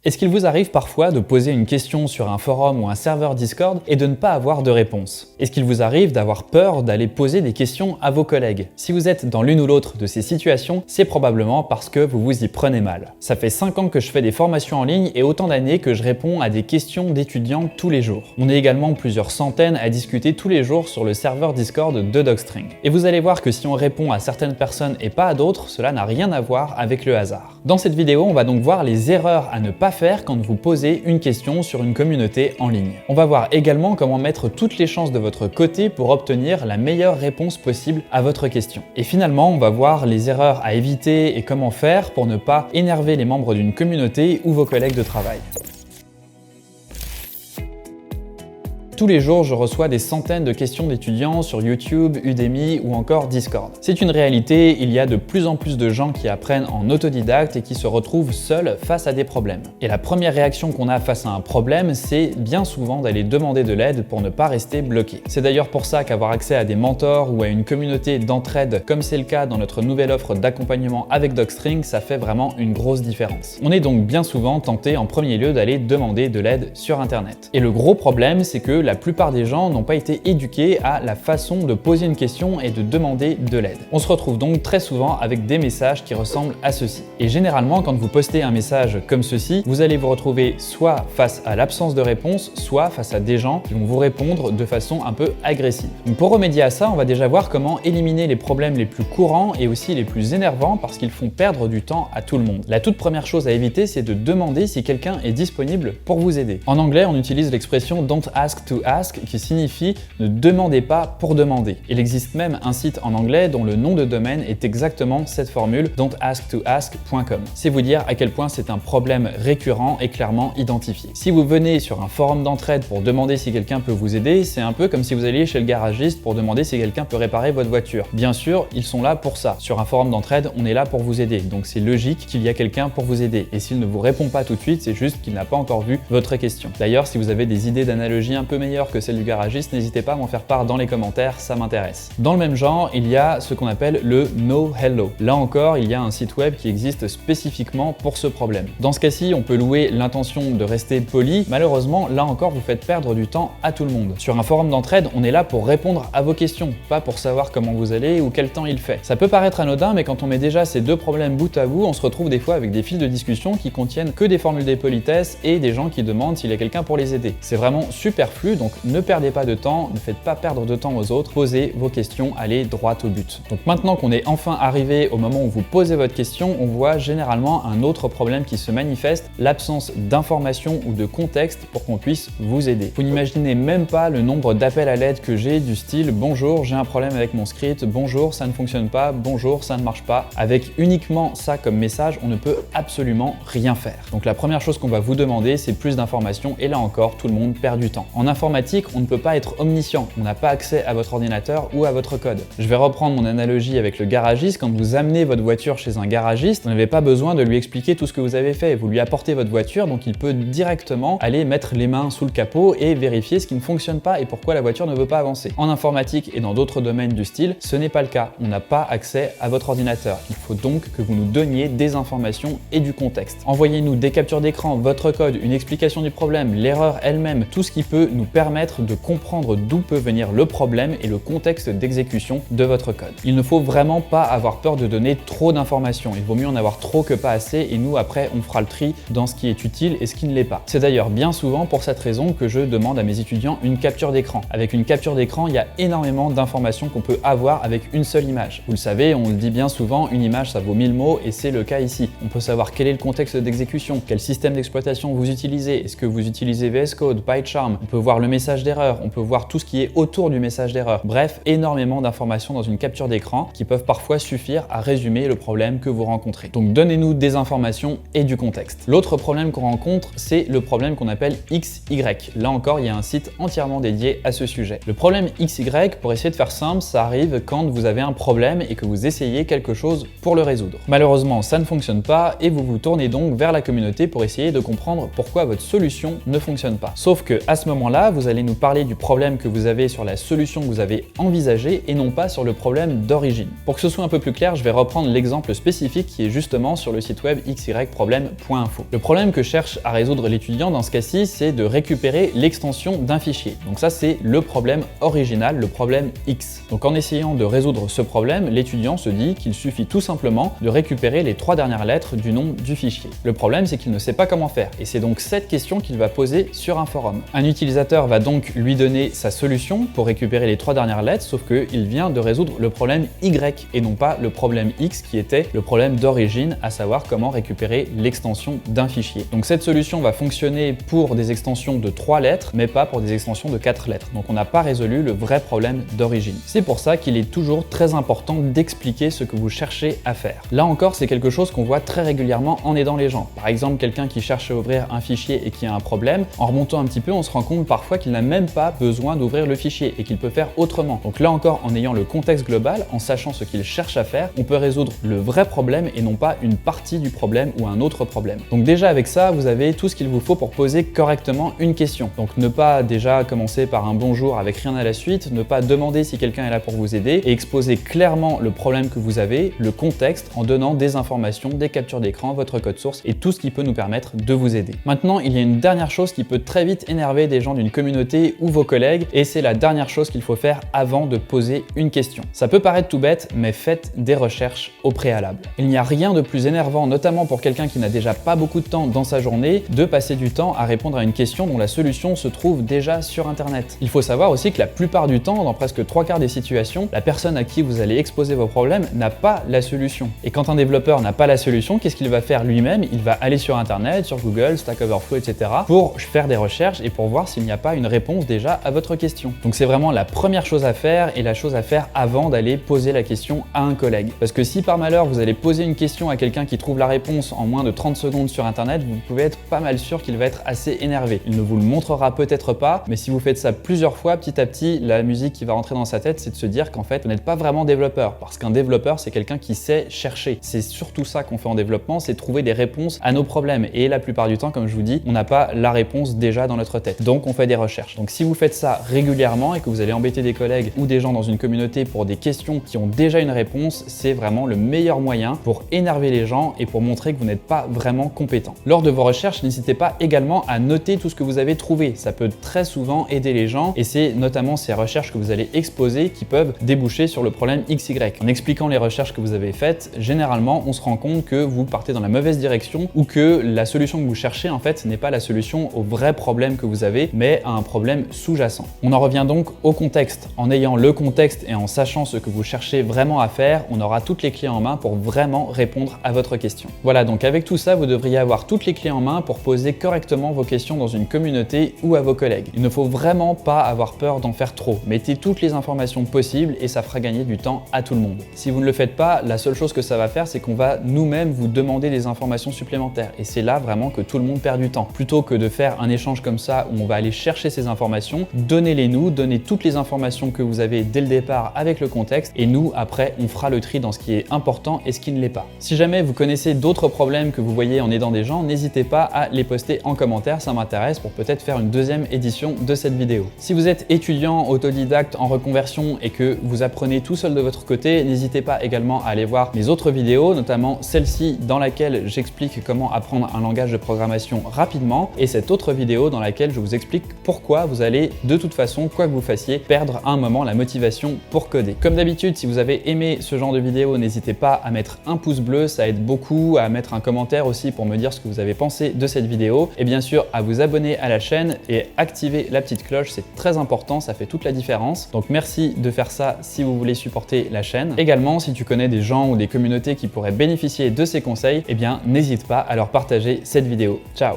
Est-ce qu'il vous arrive parfois de poser une question sur un forum ou un serveur Discord et de ne pas avoir de réponse? Est-ce qu'il vous arrive d'avoir peur d'aller poser des questions à vos collègues? Si vous êtes dans l'une ou l'autre de ces situations, c'est probablement parce que vous vous y prenez mal. Ça fait 5 ans que je fais des formations en ligne et autant d'années que je réponds à des questions d'étudiants tous les jours. On est également plusieurs centaines à discuter tous les jours sur le serveur Discord de Docstring. Et vous allez voir que si on répond à certaines personnes et pas à d'autres, cela n'a rien à voir avec le hasard. Dans cette vidéo, on va donc voir les erreurs à ne pas faire quand vous posez une question sur une communauté en ligne. On va voir également comment mettre toutes les chances de votre côté pour obtenir la meilleure réponse possible à votre question. Et finalement, on va voir les erreurs à éviter et comment faire pour ne pas énerver les membres d'une communauté ou vos collègues de travail. Tous les jours, je reçois des centaines de questions d'étudiants sur YouTube, Udemy ou encore Discord. C'est une réalité, il y a de plus en plus de gens qui apprennent en autodidacte et qui se retrouvent seuls face à des problèmes. Et la première réaction qu'on a face à un problème, c'est bien souvent d'aller demander de l'aide pour ne pas rester bloqué. C'est d'ailleurs pour ça qu'avoir accès à des mentors ou à une communauté d'entraide, comme c'est le cas dans notre nouvelle offre d'accompagnement avec Docstring, ça fait vraiment une grosse différence. On est donc bien souvent tenté en premier lieu d'aller demander de l'aide sur Internet. Et le gros problème, c'est que la plupart des gens n'ont pas été éduqués à la façon de poser une question et de demander de l'aide. On se retrouve donc très souvent avec des messages qui ressemblent à ceci. Et généralement, quand vous postez un message comme ceci, vous allez vous retrouver soit face à l'absence de réponse, soit face à des gens qui vont vous répondre de façon un peu agressive. Donc pour remédier à ça, on va déjà voir comment éliminer les problèmes les plus courants et aussi les plus énervants parce qu'ils font perdre du temps à tout le monde. La toute première chose à éviter, c'est de demander si quelqu'un est disponible pour vous aider. En anglais, on utilise l'expression don't ask to ask qui signifie ne demandez pas pour demander. Il existe même un site en anglais dont le nom de domaine est exactement cette formule don'tasktoask.com. C'est vous dire à quel point c'est un problème récurrent et clairement identifié. Si vous venez sur un forum d'entraide pour demander si quelqu'un peut vous aider, c'est un peu comme si vous alliez chez le garagiste pour demander si quelqu'un peut réparer votre voiture. Bien sûr, ils sont là pour ça. Sur un forum d'entraide, on est là pour vous aider. Donc c'est logique qu'il y a quelqu'un pour vous aider. Et s'il ne vous répond pas tout de suite, c'est juste qu'il n'a pas encore vu votre question. D'ailleurs, si vous avez des idées d'analogie un peu meilleures que celle du garagiste, n'hésitez pas à m'en faire part dans les commentaires, ça m'intéresse. Dans le même genre, il y a ce qu'on appelle le No Hello. Là encore, il y a un site web qui existe spécifiquement pour ce problème. Dans ce cas-ci, on peut louer l'intention de rester poli. Malheureusement, là encore, vous faites perdre du temps à tout le monde. Sur un forum d'entraide, on est là pour répondre à vos questions, pas pour savoir comment vous allez ou quel temps il fait. Ça peut paraître anodin, mais quand on met déjà ces deux problèmes bout à bout, on se retrouve des fois avec des fils de discussion qui contiennent que des formules des politesses et des gens qui demandent s'il y a quelqu'un pour les aider. C'est vraiment superflu, donc ne perdez pas de temps, ne faites pas perdre de temps aux autres, posez vos questions, allez droit au but. Donc maintenant qu'on est enfin arrivé au moment où vous posez votre question, on voit généralement un autre problème qui se manifeste, l'absence d'information ou de contexte pour qu'on puisse vous aider. Vous n'imaginez même pas le nombre d'appels à l'aide que j'ai du style « Bonjour, j'ai un problème avec mon script, bonjour, ça ne fonctionne pas, bonjour, ça ne marche pas ». Avec uniquement ça comme message, on ne peut absolument rien faire. Donc la première chose qu'on va vous demander, c'est plus d'informations et là encore, tout le monde perd du temps. En informatique, on ne peut pas être omniscient, on n'a pas accès à votre ordinateur ou à votre code. Je vais reprendre mon analogie avec le garagiste. Quand vous amenez votre voiture chez un garagiste, vous n'avez pas besoin de lui expliquer tout ce que vous avez fait. Vous lui apportez votre voiture, donc il peut directement aller mettre les mains sous le capot et vérifier ce qui ne fonctionne pas et pourquoi la voiture ne veut pas avancer. En informatique et dans d'autres domaines du style, ce n'est pas le cas. On n'a pas accès à votre ordinateur. Il faut donc que vous nous donniez des informations et du contexte. Envoyez-nous des captures d'écran, votre code, une explication du problème, l'erreur elle-même, tout ce qui peut nous permettre de comprendre d'où peut venir le problème et le contexte d'exécution de votre code. Il ne faut vraiment pas avoir peur de donner trop d'informations. Il vaut mieux en avoir trop que pas assez et nous après on fera le tri dans ce qui est utile et ce qui ne l'est pas. C'est d'ailleurs bien souvent pour cette raison que je demande à mes étudiants une capture d'écran. Avec une capture d'écran, il y a énormément d'informations qu'on peut avoir avec une seule image. Vous le savez, on le dit bien souvent, une image ça vaut 1000 mots et c'est le cas ici. On peut savoir quel est le contexte d'exécution, quel système d'exploitation vous utilisez, est-ce que vous utilisez VS Code, PyCharm, on peut voir le message d'erreur, on peut voir tout ce qui est autour du message d'erreur. Bref, énormément d'informations dans une capture d'écran qui peuvent parfois suffire à résumer le problème que vous rencontrez. Donc donnez-nous des informations et du contexte. L'autre problème qu'on rencontre, c'est le problème qu'on appelle XY. Là encore, il y a un site entièrement dédié à ce sujet. Le problème XY, pour essayer de faire simple, ça arrive quand vous avez un problème et que vous essayez quelque chose pour le résoudre. Malheureusement, ça ne fonctionne pas et vous vous tournez donc vers la communauté pour essayer de comprendre pourquoi votre solution ne fonctionne pas. Sauf que à ce moment-là, là, vous allez nous parler du problème que vous avez sur la solution que vous avez envisagée et non pas sur le problème d'origine. Pour que ce soit un peu plus clair, je vais reprendre l'exemple spécifique qui est justement sur le site web xyproblème.info. Le problème que cherche à résoudre l'étudiant dans ce cas-ci, c'est de récupérer l'extension d'un fichier. Donc ça, c'est le problème original, le problème X. Donc en essayant de résoudre ce problème, l'étudiant se dit qu'il suffit tout simplement de récupérer les 3 dernières lettres du nom du fichier. Le problème, c'est qu'il ne sait pas comment faire et c'est donc cette question qu'il va poser sur un forum. Un utilisateur va donc lui donner sa solution pour récupérer les 3 dernières lettres, sauf qu'il vient de résoudre le problème Y et non pas le problème X qui était le problème d'origine, à savoir comment récupérer l'extension d'un fichier. Donc cette solution va fonctionner pour des extensions de 3 lettres, mais pas pour des extensions de 4 lettres. Donc on n'a pas résolu le vrai problème d'origine. C'est pour ça qu'il est toujours très important d'expliquer ce que vous cherchez à faire. Là encore, c'est quelque chose qu'on voit très régulièrement en aidant les gens. Par exemple, quelqu'un qui cherche à ouvrir un fichier et qui a un problème, en remontant un petit peu, on se rend compte parfois qu'il n'a même pas besoin d'ouvrir le fichier et qu'il peut faire autrement. Donc là encore, en ayant le contexte global, en sachant ce qu'il cherche à faire, on peut résoudre le vrai problème et non pas une partie du problème ou un autre problème. Donc déjà avec ça, vous avez tout ce qu'il vous faut pour poser correctement une question. Donc ne pas déjà commencer par un bonjour avec rien à la suite, ne pas demander si quelqu'un est là pour vous aider et exposer clairement le problème que vous avez, le contexte, en donnant des informations, des captures d'écran, votre code source et tout ce qui peut nous permettre de vous aider. Maintenant, il y a une dernière chose qui peut très vite énerver des gens d'une communauté ou vos collègues et c'est la dernière chose qu'il faut faire avant de poser une question. Ça peut paraître tout bête, mais faites des recherches au préalable. Il n'y a rien de plus énervant, notamment pour quelqu'un qui n'a déjà pas beaucoup de temps dans sa journée, de passer du temps à répondre à une question dont la solution se trouve déjà sur Internet. Il faut savoir aussi que la plupart du temps, dans presque 3/4 des situations, la personne à qui vous allez exposer vos problèmes n'a pas la solution. Et quand un développeur n'a pas la solution, qu'est-ce qu'il va faire lui-même? Il va aller sur Internet, sur Google, Stack Overflow, etc. pour faire des recherches et pour voir s'il n'y a pas une réponse déjà à votre question. Donc c'est vraiment la première chose à faire et la chose à faire avant d'aller poser la question à un collègue. Parce que si par malheur vous allez poser une question à quelqu'un qui trouve la réponse en moins de 30 secondes sur Internet, vous pouvez être pas mal sûr qu'il va être assez énervé. Il ne vous le montrera peut-être pas, mais si vous faites ça plusieurs fois, petit à petit, la musique qui va rentrer dans sa tête, c'est de se dire qu'en fait, vous n'êtes pas vraiment développeur. Parce qu'un développeur, c'est quelqu'un qui sait chercher. C'est surtout ça qu'on fait en développement, c'est trouver des réponses à nos problèmes. Et la plupart du temps, comme je vous dis, on n'a pas la réponse déjà dans notre tête. Donc on fait des recherches. Donc si vous faites ça régulièrement et que vous allez embêter des collègues ou des gens dans une communauté pour des questions qui ont déjà une réponse, c'est vraiment le meilleur moyen pour énerver les gens et pour montrer que vous n'êtes pas vraiment compétent. Lors de vos recherches, n'hésitez pas également à noter tout ce que vous avez trouvé. Ça peut très souvent aider les gens et c'est notamment ces recherches que vous allez exposer qui peuvent déboucher sur le problème XY. En expliquant les recherches que vous avez faites, généralement, on se rend compte que vous partez dans la mauvaise direction ou que la solution que vous cherchez, en fait, n'est pas la solution au vrai problème que vous avez, mais à un problème sous-jacent. On en revient donc au contexte. En ayant le contexte et en sachant ce que vous cherchez vraiment à faire, on aura toutes les clés en main pour vraiment répondre à votre question. Voilà, donc avec tout ça, vous devriez avoir toutes les clés en main pour poser correctement vos questions dans une communauté ou à vos collègues. Il ne faut vraiment pas avoir peur d'en faire trop. Mettez toutes les informations possibles et ça fera gagner du temps à tout le monde. Si vous ne le faites pas, la seule chose que ça va faire, c'est qu'on va nous-mêmes vous demander des informations supplémentaires. Et c'est là vraiment que tout le monde perd du temps. Plutôt que de faire un échange comme ça où on va aller chercher ces informations, donnez-les nous, donnez toutes les informations que vous avez dès le départ avec le contexte et nous, après, on fera le tri dans ce qui est important et ce qui ne l'est pas. Si jamais vous connaissez d'autres problèmes que vous voyez en aidant des gens, n'hésitez pas à les poster en commentaire, ça m'intéresse pour peut-être faire une deuxième édition de cette vidéo. Si vous êtes étudiant, autodidacte en reconversion et que vous apprenez tout seul de votre côté, n'hésitez pas également à aller voir mes autres vidéos, notamment celle-ci dans laquelle j'explique comment apprendre un langage de programmation rapidement et cette autre vidéo dans laquelle je vous explique pourquoi vous allez de toute façon, quoi que vous fassiez, perdre à un moment la motivation pour coder. Comme d'habitude, si vous avez aimé ce genre de vidéo, n'hésitez pas à mettre un pouce bleu, ça aide beaucoup, à mettre un commentaire aussi pour me dire ce que vous avez pensé de cette vidéo et bien sûr à vous abonner à la chaîne et activer la petite cloche, c'est très important, ça fait toute la différence. Donc merci de faire ça si vous voulez supporter la chaîne. Également, si tu connais des gens ou des communautés qui pourraient bénéficier de ces conseils, eh bien n'hésite pas à leur partager cette vidéo. Ciao!